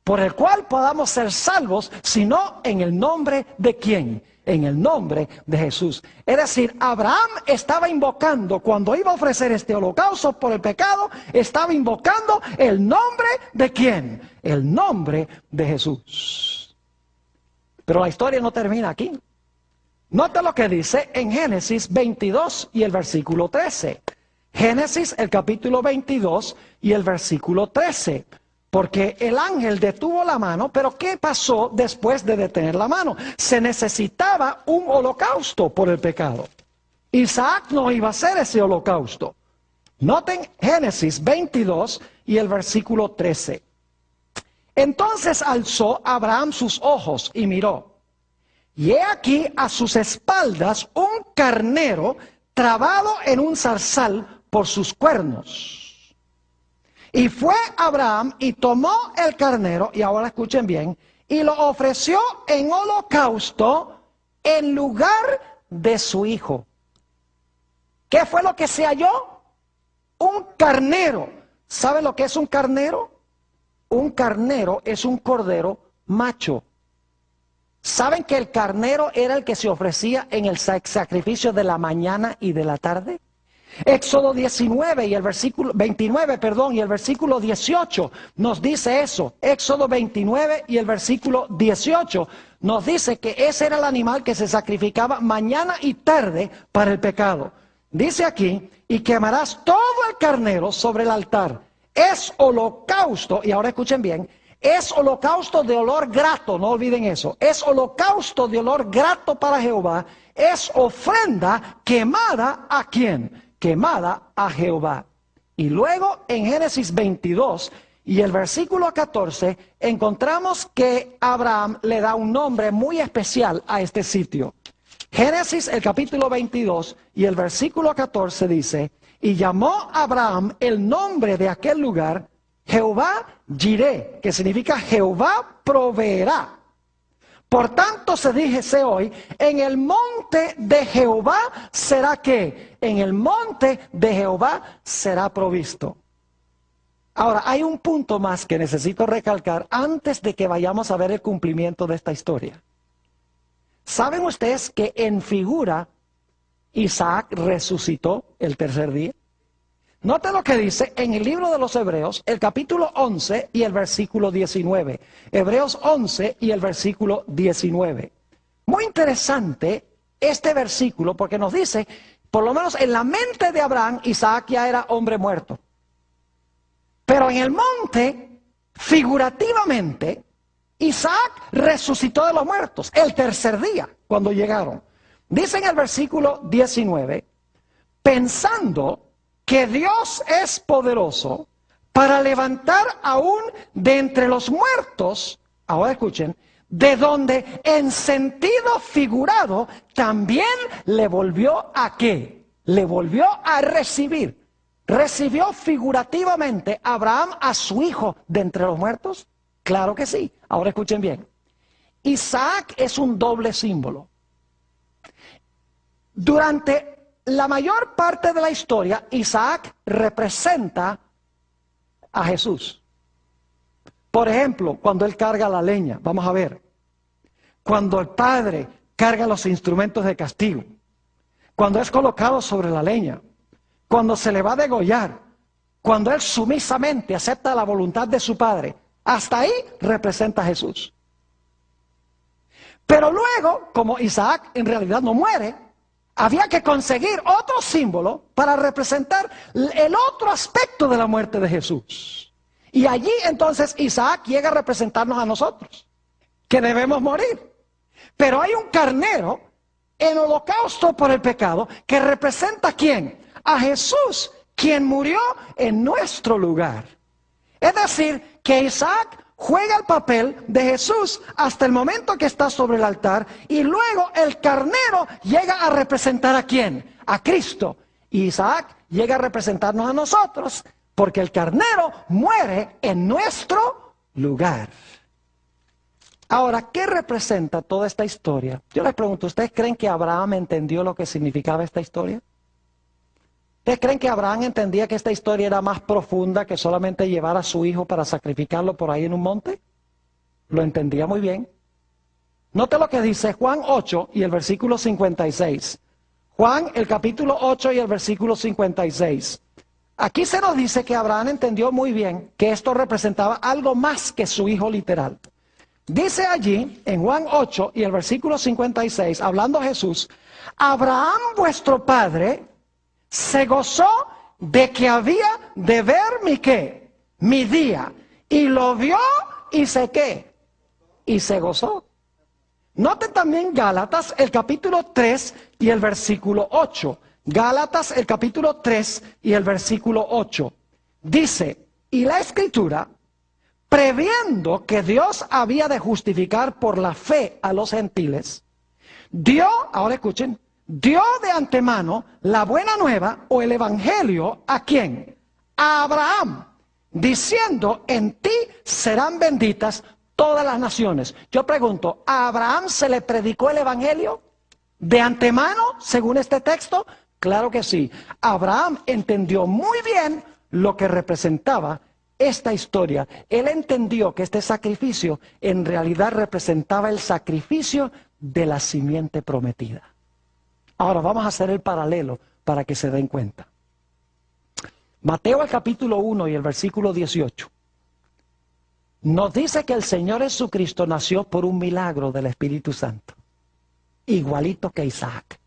por el cual podamos ser salvos, sino en el nombre de ¿quién? En el nombre de Jesús. Es decir, Abraham estaba invocando, cuando iba a ofrecer este holocausto por el pecado, estaba invocando el nombre de ¿quién? El nombre de Jesús. Pero la historia no termina aquí. Nota lo que dice en Génesis 22 y el versículo 13. Génesis, el capítulo 22 y el versículo 13. Porque el ángel detuvo la mano, pero ¿qué pasó después de detener la mano? Se necesitaba un holocausto por el pecado. Isaac no iba a hacer ese holocausto. Noten Génesis 22 y el versículo 13. Entonces alzó Abraham sus ojos y miró. Y he aquí a sus espaldas un carnero trabado en un zarzal por sus cuernos. Y fue Abraham y tomó el carnero, y ahora escuchen bien, y lo ofreció en holocausto en lugar de su hijo. ¿Qué fue lo que se halló? Un carnero. ¿Sabe lo que es un carnero? Un carnero es un cordero macho. ¿Saben que el carnero era el que se ofrecía en el sacrificio de la mañana y de la tarde? Éxodo 19 y el versículo 29, y el versículo 18 nos dice eso. Éxodo 29 y el versículo 18 nos dice que ese era el animal que se sacrificaba mañana y tarde para el pecado. Dice aquí, y quemarás todo el carnero sobre el altar. Es holocausto, y ahora escuchen bien, es holocausto de olor grato, no olviden eso. Es holocausto de olor grato para Jehová. Es ofrenda quemada ¿a quién? Quemada a Jehová. Y luego en Génesis 22 y el versículo 14 encontramos que Abraham le da un nombre muy especial a este sitio. Génesis el capítulo 22 y el versículo 14 dice, y llamó Abraham el nombre de aquel lugar Jehová Jireh, que significa Jehová proveerá. Por tanto se dice hoy, en el monte de Jehová será que, en el monte de Jehová será provisto. Ahora, hay un punto más que necesito recalcar antes de que vayamos a ver el cumplimiento de esta historia. ¿Saben ustedes que en figura Isaac resucitó el tercer día? Noten lo que dice en el libro de los Hebreos, el capítulo 11 y el versículo 19. Hebreos 11 y el versículo 19. Muy interesante este versículo porque nos dice, por lo menos en la mente de Abraham, Isaac ya era hombre muerto. Pero en el monte, figurativamente, Isaac resucitó de los muertos el tercer día cuando llegaron. Dice en el versículo 19, pensando que Dios es poderoso para levantar aún de entre los muertos, ahora escuchen, de donde en sentido figurado también le volvió a ¿qué? Le volvió a recibir. ¿Recibió figurativamente Abraham a su hijo de entre los muertos? Claro que sí. Ahora escuchen bien. Isaac es un doble símbolo. Durante la mayor parte de la historia, Isaac representa a Jesús. Por ejemplo, cuando él carga la leña, vamos a ver. Cuando el padre carga los instrumentos de castigo. Cuando es colocado sobre la leña. Cuando se le va a degollar. Cuando él sumisamente acepta la voluntad de su padre. Hasta ahí representa a Jesús. Pero luego, como Isaac en realidad no muere, había que conseguir otro símbolo para representar el otro aspecto de la muerte de Jesús. Y allí entonces Isaac llega a representarnos a nosotros, que debemos morir. Pero hay un carnero en holocausto por el pecado que representa ¿a quién? A Jesús, quien murió en nuestro lugar. Es decir, que Isaac juega el papel de Jesús hasta el momento que está sobre el altar y luego el carnero llega a representar ¿a quién? A Cristo. Y Isaac llega a representarnos a nosotros porque el carnero muere en nuestro lugar. Ahora, ¿qué representa toda esta historia? Yo les pregunto, ¿ustedes creen que Abraham entendió lo que significaba esta historia? ¿Ustedes creen que Abraham entendía que esta historia era más profunda que solamente llevar a su hijo para sacrificarlo por ahí en un monte? Lo entendía muy bien. Note lo que dice Juan 8 y el versículo 56. Juan, el capítulo 8 y el versículo 56. Aquí se nos dice que Abraham entendió muy bien que esto representaba algo más que su hijo literal. Dice allí, en Juan 8 y el versículo 56, hablando Jesús, Abraham vuestro padre se gozó de que había de ver mi qué, mi día, y lo vio y se qué, y se gozó. Noten también Gálatas el capítulo 3 y el versículo 8. Gálatas el capítulo 3 y el versículo 8. Dice, y la Escritura, previendo que Dios había de justificar por la fe a los gentiles, dio, ahora escuchen, dio de antemano la buena nueva o el evangelio ¿a quién? A Abraham, diciendo, en ti serán benditas todas las naciones. Yo pregunto, ¿a Abraham se le predicó el evangelio de antemano, según este texto? Claro que sí. Abraham entendió muy bien lo que representaba esta historia. Él entendió que este sacrificio en realidad representaba el sacrificio de la simiente prometida. Ahora vamos a hacer el paralelo para que se den cuenta. Mateo el capítulo 1 y el versículo 18 nos dice que el Señor Jesucristo nació por un milagro del Espíritu Santo, igualito que Isaac.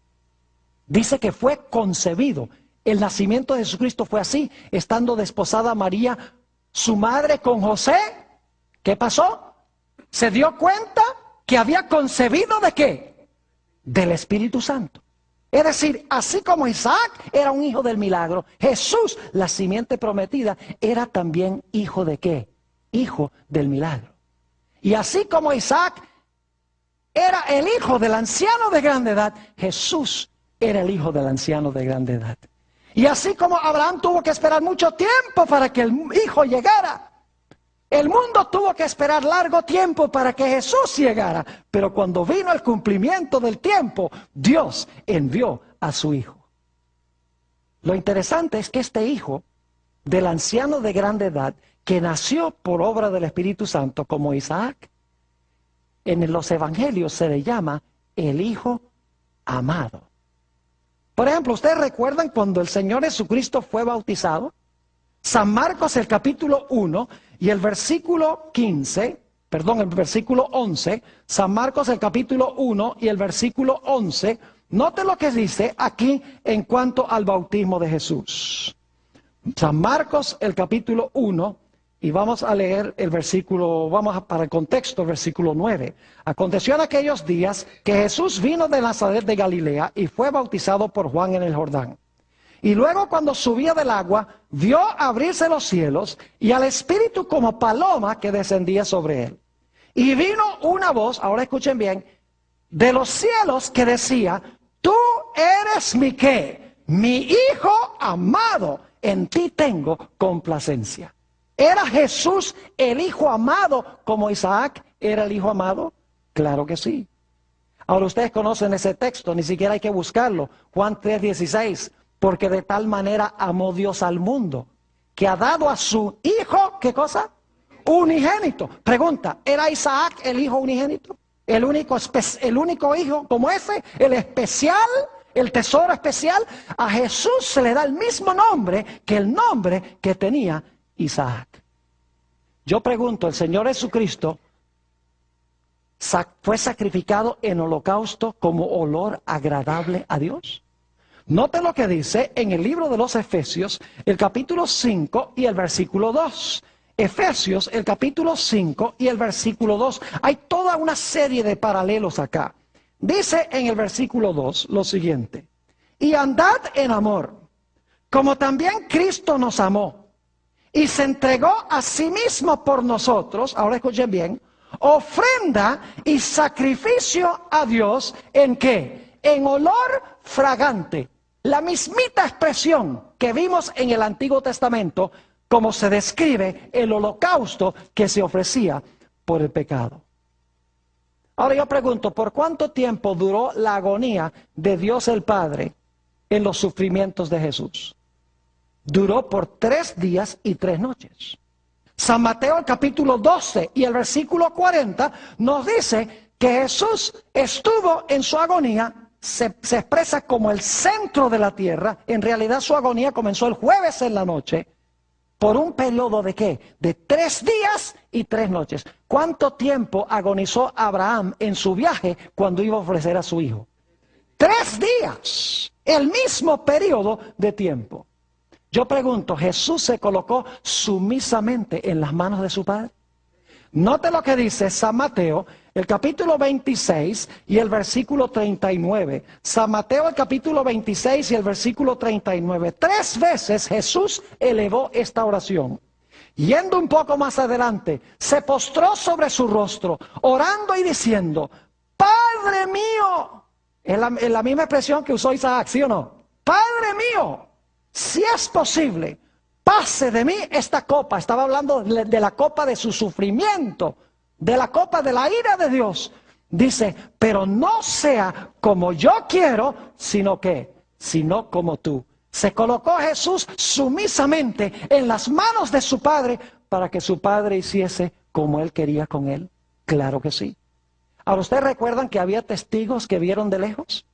Dice que fue concebido. El nacimiento de Jesucristo fue así, estando desposada María, su madre, con José. ¿Qué pasó? Se dio cuenta que había concebido ¿de qué? Del Espíritu Santo. Es decir, así como Isaac era un hijo del milagro, Jesús, la simiente prometida, era también hijo ¿de qué? Hijo del milagro. Y así como Isaac era el hijo del anciano de grande edad, Jesús era el hijo del anciano de grande edad. Y así como Abraham tuvo que esperar mucho tiempo para que el hijo llegara, el mundo tuvo que esperar largo tiempo para que Jesús llegara. Pero cuando vino el cumplimiento del tiempo, Dios envió a su hijo. Lo interesante es que este hijo del anciano de grande edad, que nació por obra del Espíritu Santo como Isaac, en los evangelios se le llama el hijo amado. Por ejemplo, ¿ustedes recuerdan cuando el Señor Jesucristo fue bautizado? San Marcos el capítulo 1 y el versículo 11, San Marcos el capítulo 1 y el versículo 11, note lo que dice aquí en cuanto al bautismo de Jesús. San Marcos el capítulo 1 y vamos a leer el versículo, para el contexto, el versículo 9. Aconteció en aquellos días que Jesús vino de Nazaret de Galilea y fue bautizado por Juan en el Jordán. Y luego cuando subía del agua, vio abrirse los cielos y al Espíritu como paloma que descendía sobre él. Y vino una voz, ahora escuchen bien, de los cielos que decía, tú eres mi ¿qué? Mi Hijo amado, en ti tengo complacencia. ¿Era Jesús el Hijo amado como Isaac era el Hijo amado? Claro que sí. Ahora ustedes conocen ese texto, ni siquiera hay que buscarlo. Juan 3:16, porque de tal manera amó Dios al mundo, que ha dado a su Hijo, ¿qué cosa? Unigénito. Pregunta, ¿era Isaac el Hijo unigénito? El único hijo como ese, el especial, el tesoro especial. A Jesús se le da el mismo nombre que el nombre que tenía Isaac. Yo pregunto, ¿el Señor Jesucristo fue sacrificado en holocausto como olor agradable a Dios? Note lo que dice en el libro de los Efesios, el capítulo 5 y el versículo 2. Efesios, el capítulo 5 y el versículo 2. Hay toda una serie de paralelos acá. Dice en el versículo 2 lo siguiente: y andad en amor, como también Cristo nos amó, y se entregó a sí mismo por nosotros, ahora escuchen bien, ofrenda y sacrificio a Dios, ¿en qué? En olor fragante. La mismita expresión que vimos en el Antiguo Testamento, como se describe el holocausto que se ofrecía por el pecado. Ahora yo pregunto, ¿por cuánto tiempo duró la agonía de Dios el Padre en los sufrimientos de Jesús? Duró por 3 días y 3 noches. San Mateo el capítulo 12 y el versículo 40 nos dice que Jesús estuvo en su agonía, se expresa como el centro de la tierra. En realidad su agonía comenzó el jueves en la noche, por un periodo de ¿qué? De 3 días y 3 noches. ¿Cuánto tiempo agonizó Abraham en su viaje cuando iba a ofrecer a su hijo? 3 días, el mismo periodo de tiempo. Yo pregunto, ¿Jesús se colocó sumisamente en las manos de su Padre? Note lo que dice San Mateo, el capítulo 26 y el versículo 39. San Mateo, el capítulo 26 y el versículo 39. 3 veces Jesús elevó esta oración. Yendo un poco más adelante, se postró sobre su rostro, orando y diciendo, Padre mío. Es la misma expresión que usó Isaac, ¿sí o no? Padre mío, si es posible, pase de mí esta copa. Estaba hablando de la copa de su sufrimiento, de la copa de la ira de Dios, dice, pero no sea como yo quiero, sino como tú. Se colocó Jesús sumisamente en las manos de su Padre para que su Padre hiciese como Él quería con Él. Claro que sí. Ahora, ¿ustedes recuerdan que había testigos que vieron de lejos?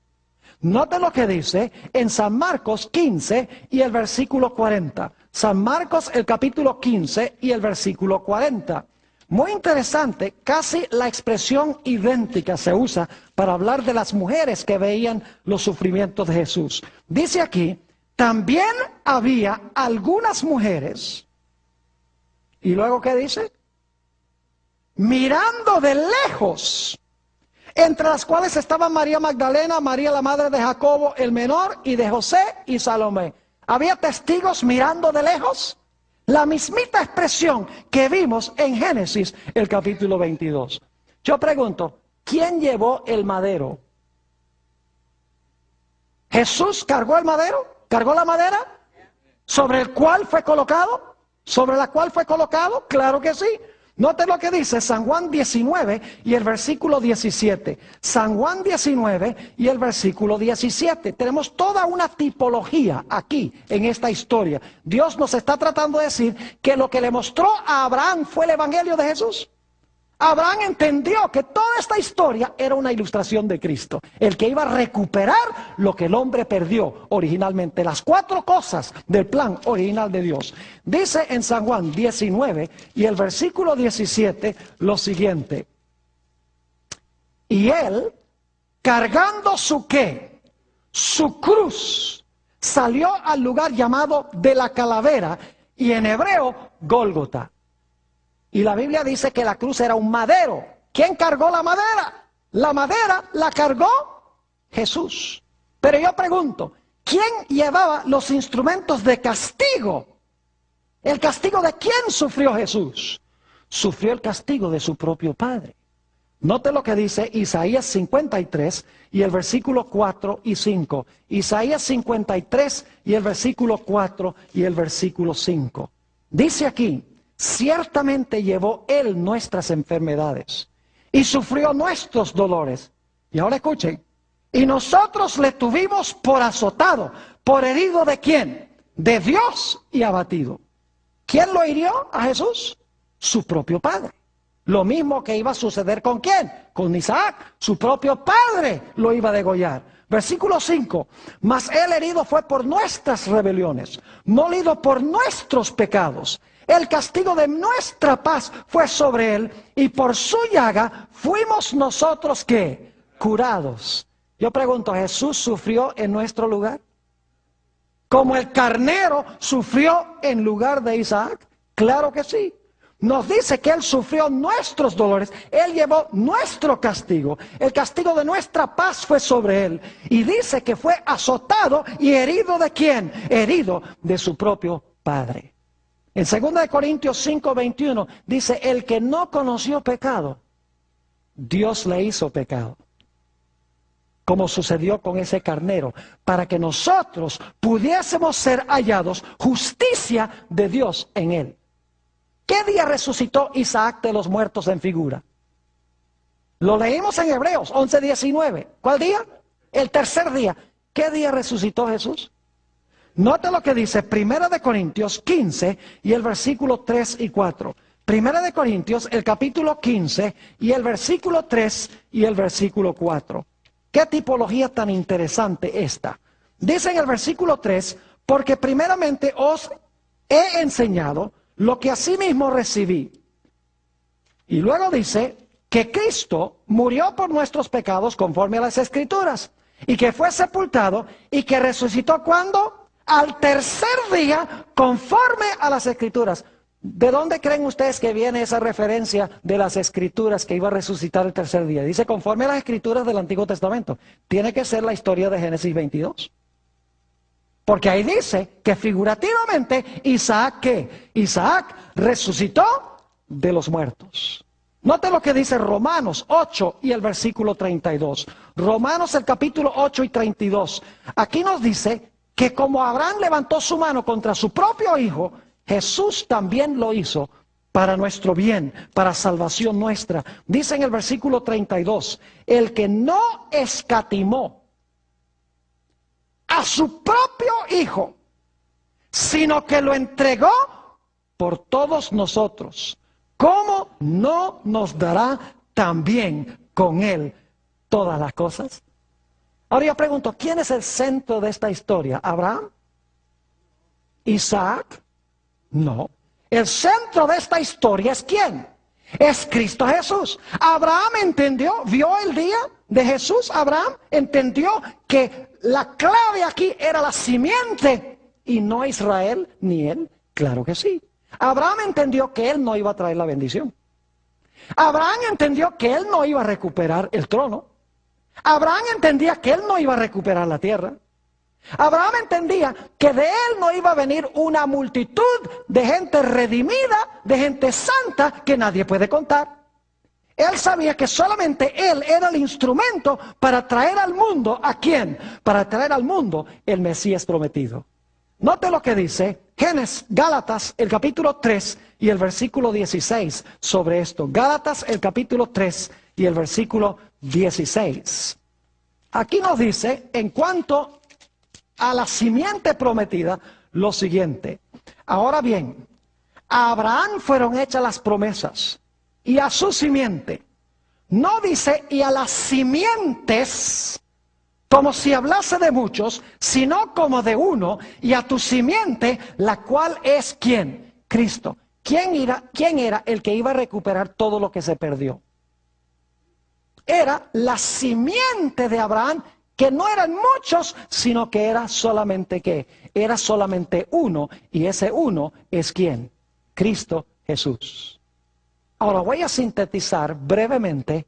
Note lo que dice en San Marcos 15 y el versículo 40. San Marcos, el capítulo 15 y el versículo 40. Muy interesante, casi la expresión idéntica se usa para hablar de las mujeres que veían los sufrimientos de Jesús. Dice aquí, también había algunas mujeres, y luego ¿qué dice? Mirando de lejos, entre las cuales estaban María Magdalena, María la madre de Jacobo el menor y de José y Salomé. ¿Había testigos mirando de lejos? La mismita expresión que vimos en Génesis, el capítulo 22. Yo pregunto, ¿quién llevó el madero? ¿Jesús cargó el madero? ¿Cargó la madera? ¿Sobre el cual fue colocado? ¿Sobre la cual fue colocado? Claro que sí. Note lo que dice San Juan 19 y el versículo 17. San Juan 19 y el versículo 17. Tenemos toda una tipología aquí en esta historia. Dios nos está tratando de decir que lo que le mostró a Abraham fue el evangelio de Jesús. Abraham entendió que toda esta historia era una ilustración de Cristo, el que iba a recuperar lo que el hombre perdió originalmente, las 4 cosas del plan original de Dios. Dice en San Juan 19 y el versículo 17 lo siguiente: y él, cargando su ¿qué? Su cruz, salió al lugar llamado de la calavera, y en hebreo Gólgota. Y la Biblia dice que la cruz era un madero. ¿Quién cargó la madera? La madera la cargó Jesús. Pero yo pregunto, ¿quién llevaba los instrumentos de castigo? ¿El castigo de quién sufrió Jesús? Sufrió el castigo de su propio Padre. Note lo que dice Isaías 53 y el versículo 4 y 5. Isaías 53 y el versículo 4 y el versículo 5. Dice aquí: ciertamente llevó Él nuestras enfermedades y sufrió nuestros dolores. Y ahora escuchen, y nosotros le tuvimos por azotado, por herido ¿de quién? De Dios y abatido. ¿Quién lo hirió a Jesús? Su propio Padre. Lo mismo que iba a suceder ¿con quién? Con Isaac. Su propio padre lo iba a degollar. Versículo 5. Mas Él herido fue por nuestras rebeliones, molido por nuestros pecados. El castigo de nuestra paz fue sobre Él, y por su llaga fuimos nosotros ¿qué? Curados. Yo pregunto, ¿Jesús sufrió en nuestro lugar? ¿Como el carnero sufrió en lugar de Isaac? Claro que sí. Nos dice que Él sufrió nuestros dolores, Él llevó nuestro castigo, el castigo de nuestra paz fue sobre Él. Y dice que fue azotado y herido ¿de quién? Herido de su propio Padre. En 2 Corintios 5:21 dice, el que no conoció pecado, Dios le hizo pecado. Como sucedió con ese carnero, para que nosotros pudiésemos ser hallados justicia de Dios en Él. ¿Qué día resucitó Isaac de los muertos en figura? Lo leímos en Hebreos 11:19. ¿Cuál día? El tercer día. ¿Qué día resucitó Jesús? Note lo que dice 1 Corintios 15 y el versículo 3 y 4. 1 Corintios, el capítulo 15 y el versículo 3 y el versículo 4. ¿Qué tipología tan interesante esta? Dice en el versículo 3, porque primeramente os he enseñado lo que asimismo recibí. Y luego dice que Cristo murió por nuestros pecados conforme a las Escrituras, y que fue sepultado y que resucitó ¿cuándo? Al tercer día conforme a las Escrituras. ¿De dónde creen ustedes que viene esa referencia de las Escrituras que iba a resucitar el tercer día? Dice conforme a las Escrituras del Antiguo Testamento. Tiene que ser la historia de Génesis 22. Porque ahí dice que figurativamente Isaac, ¿qué? Isaac resucitó de los muertos. Note lo que dice Romanos 8 y el versículo 32. Romanos el capítulo 8 y 32. Aquí nos dice que como Abraham levantó su mano contra su propio hijo, Jesús también lo hizo para nuestro bien, para salvación nuestra. Dice en el versículo 32, el que no escatimó a su propio Hijo, sino que lo entregó por todos nosotros, ¿cómo no nos dará también con Él todas las cosas? Ahora yo pregunto, ¿quién es el centro de esta historia? ¿Abraham? ¿Isaac? No. El centro de esta historia es ¿quién? Es Cristo Jesús. Abraham entendió, vio el día de Jesús. Abraham entendió que la clave aquí era la simiente y no Israel ni él. Claro que sí. Abraham entendió que él no iba a traer la bendición. Abraham entendió que él no iba a recuperar el trono. Abraham entendía que él no iba a recuperar la tierra. Abraham entendía que de él no iba a venir una multitud de gente redimida, de gente santa que nadie puede contar. Él sabía que solamente él era el instrumento para traer al mundo, ¿a quién? Para traer al mundo el Mesías prometido. Note lo que dice Gálatas, el capítulo 3 y el versículo 16 sobre esto. Gálatas, el capítulo 3 y el versículo 16. Aquí nos dice, en cuanto a la simiente prometida, lo siguiente. Ahora bien, a Abraham fueron hechas las promesas, y a su simiente. No dice, y a las simientes, como si hablase de muchos, sino como de uno, y a tu simiente, la cual es ¿quién? Cristo. ¿Quién era el que iba a recuperar todo lo que se perdió? Era la simiente de Abraham, que no eran muchos, sino que era solamente ¿qué? Era solamente uno, y ese uno es ¿quién? Cristo Jesús. Ahora voy a sintetizar brevemente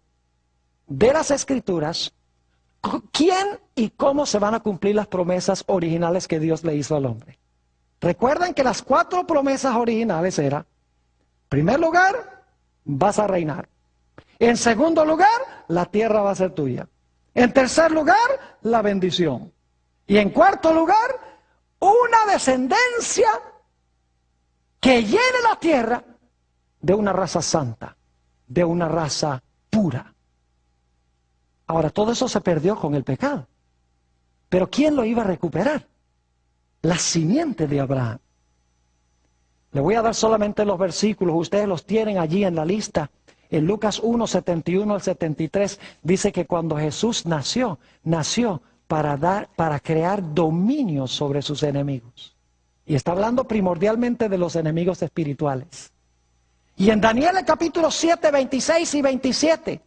de las Escrituras quién y cómo se van a cumplir las promesas originales que Dios le hizo al hombre. Recuerden que las 4 promesas originales eran: en primer lugar, vas a reinar. En segundo lugar, la tierra va a ser tuya. En tercer lugar, la bendición. Y en cuarto lugar, una descendencia que llene la tierra de una raza santa, de una raza pura. Ahora, todo eso se perdió con el pecado. Pero ¿quién lo iba a recuperar? La simiente de Abraham. Le voy a dar solamente los versículos, ustedes los tienen allí en la lista. En Lucas 1, 71 al 73, dice que cuando Jesús nació para crear dominio sobre sus enemigos. Y está hablando primordialmente de los enemigos espirituales. Y en Daniel el capítulo 7, 26 y 27,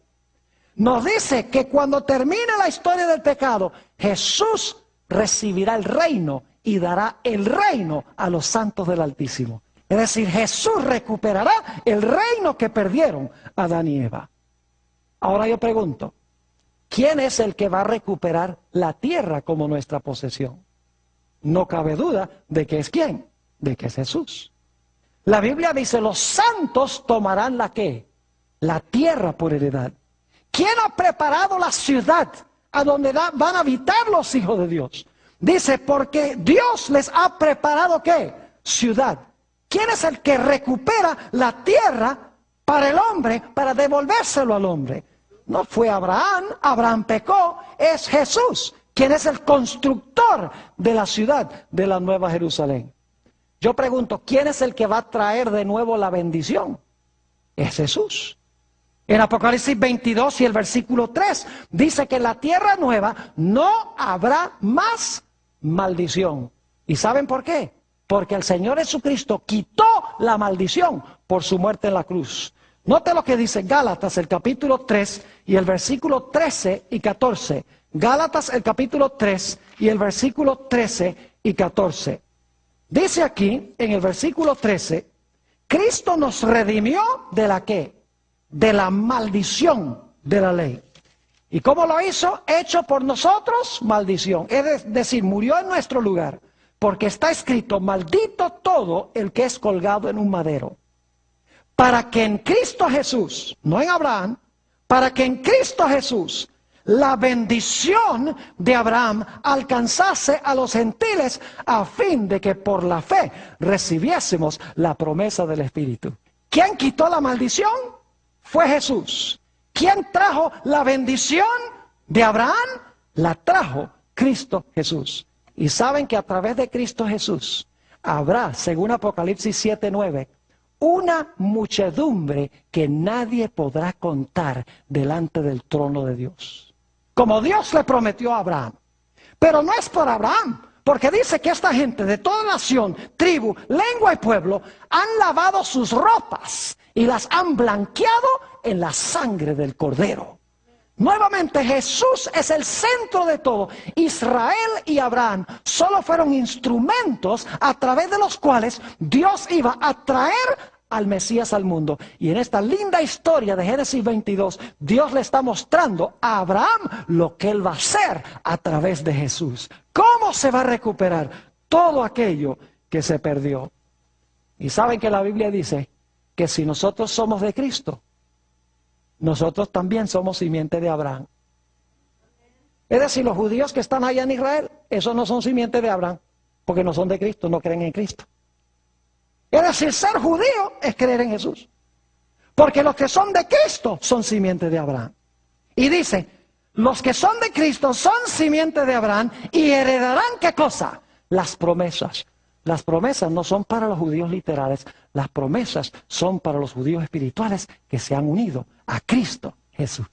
nos dice que cuando termine la historia del pecado, Jesús recibirá el reino y dará el reino a los santos del Altísimo. Es decir, Jesús recuperará el reino que perdieron Adán y Eva. Ahora yo pregunto, ¿quién es el que va a recuperar la tierra como nuestra posesión? No cabe duda de que es ¿quién? De que es Jesús. La Biblia dice, los santos tomarán ¿la qué? La tierra por heredad. ¿Quién ha preparado la ciudad a donde van a habitar los hijos de Dios? Dice, porque Dios les ha preparado ¿qué? Ciudad. ¿Quién es el que recupera la tierra para el hombre, para devolvérselo al hombre? No fue Abraham, Abraham pecó, es Jesús, quien es el constructor de la ciudad de la Nueva Jerusalén. Yo pregunto, ¿quién es el que va a traer de nuevo la bendición? Es Jesús. En Apocalipsis 22 y el versículo 3 dice que en la tierra nueva no habrá más maldición. ¿Y saben por qué? Porque el Señor Jesucristo quitó la maldición por su muerte en la cruz. Note lo que dice Gálatas, el capítulo 3 y el versículo 13 y 14. Gálatas, el capítulo 3 y el versículo 13 y 14. Dice aquí, en el versículo 13, Cristo nos redimió ¿de la qué? De la maldición de la ley. ¿Y cómo lo hizo? Hecho por nosotros, maldición. Es decir, murió en nuestro lugar. Porque está escrito, maldito todo el que es colgado en un madero. Para que en Cristo Jesús, no en Abraham, para que en Cristo Jesús la bendición de Abraham alcanzase a los gentiles a fin de que por la fe recibiésemos la promesa del Espíritu. ¿Quién quitó la maldición? Fue Jesús. ¿Quién trajo la bendición de Abraham? La trajo Cristo Jesús. Y saben que a través de Cristo Jesús habrá, según Apocalipsis 7:9, una muchedumbre que nadie podrá contar delante del trono de Dios. Como Dios le prometió a Abraham. Pero no es por Abraham, porque dice que esta gente de toda nación, tribu, lengua y pueblo han lavado sus ropas y las han blanqueado en la sangre del Cordero. Nuevamente Jesús es el centro de todo. Israel y Abraham solo fueron instrumentos a través de los cuales Dios iba a traer al Mesías al mundo. Y en esta linda historia de Génesis 22, Dios le está mostrando a Abraham lo que él va a hacer a través de Jesús. ¿Cómo se va a recuperar todo aquello que se perdió? Y saben que la Biblia dice que si nosotros somos de Cristo, nosotros también somos simiente de Abraham. Es decir, los judíos que están allá en Israel, esos no son simiente de Abraham, porque no son de Cristo, no creen en Cristo. Es decir, ser judío es creer en Jesús. Porque los que son de Cristo son simiente de Abraham. Y dice, los que son de Cristo son simiente de Abraham y heredarán, ¿qué cosa? Las promesas. Las promesas no son para los judíos literales, las promesas son para los judíos espirituales que se han unido a Cristo Jesús.